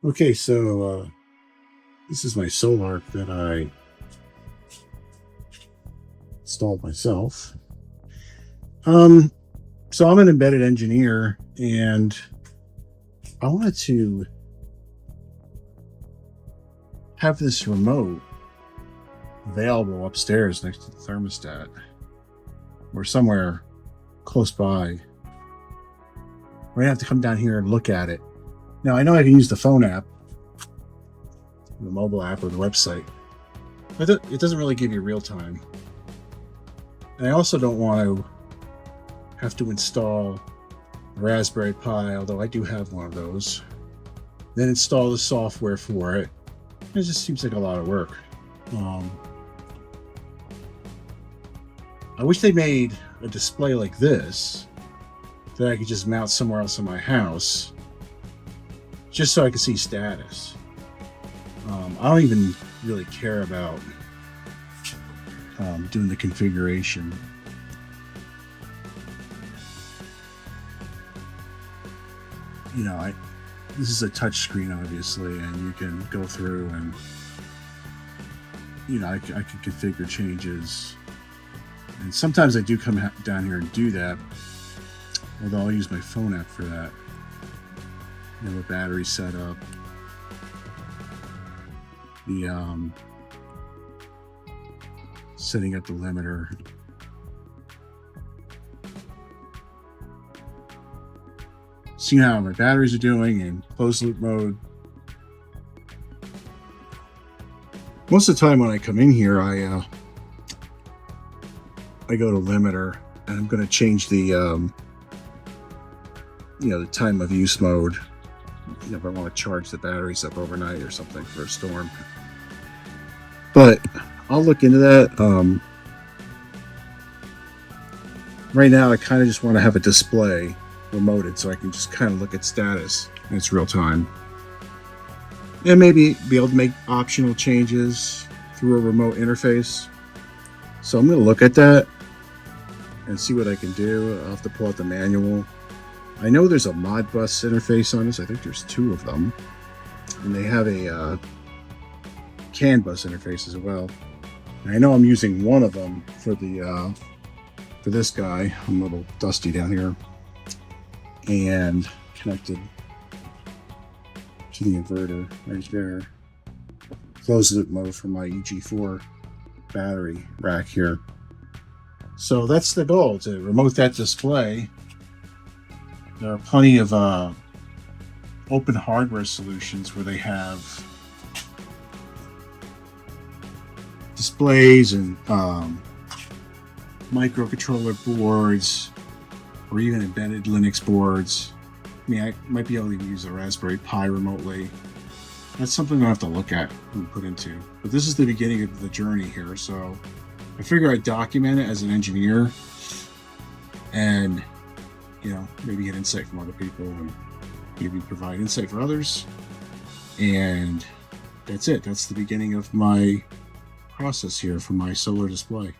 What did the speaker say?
Okay, so this is my Sol-Ark that I installed myself. Um, so I'm an embedded engineer, and I wanted to have this remote available upstairs next to the thermostat, or somewhere close by. We're gonna have to come down here and look at it. Now I know I can use the phone app, the mobile app, or the website, but it doesn't really give you real time. And I also don't want to have to install a Raspberry Pi, although I do have one of those, then install the software for it. It just seems like a lot of work. I wish they made a display like this that I could just mount somewhere else in my house, just so I could see status. I don't even really care about doing the configuration. You know, this is a touch screen, obviously, and you can go through and, I can configure changes. And sometimes I do come down here and do that, although I'll use my phone app for that. The battery setup, the setting up the limiter. See how my batteries are doing in closed loop mode. Most of the time when I come in here, I go to limiter, and I'm going to change the the time of use mode. If I want to charge the batteries up overnight or something for a storm. But I'll look into that. Right now, I kind of just want to have a display remoted so I can just kind of look at status in its real time. And maybe be able to make optional changes through a remote interface. So I'm going to look at that and see what I can do. I'll have to pull out the manual. I know there's a Modbus interface on this. I think there's two of them. And they have a CAN bus interface as well. And I know I'm using one of them for the for this guy. I'm a little dusty down here. And connected to the inverter right there. Closed loop mode for my EG4 battery rack here. So that's the goal, to remote that display. There are plenty of open hardware solutions where they have displays and microcontroller boards, or even embedded Linux boards. I mean, I might be able to use a Raspberry Pi remotely. That's something I'll have to look at and put into. But this is the beginning of the journey here, so I figure I'd document it as an engineer and, maybe get insight from other people and maybe provide insight for others. And that's it. That's the beginning of my process here for my solar display.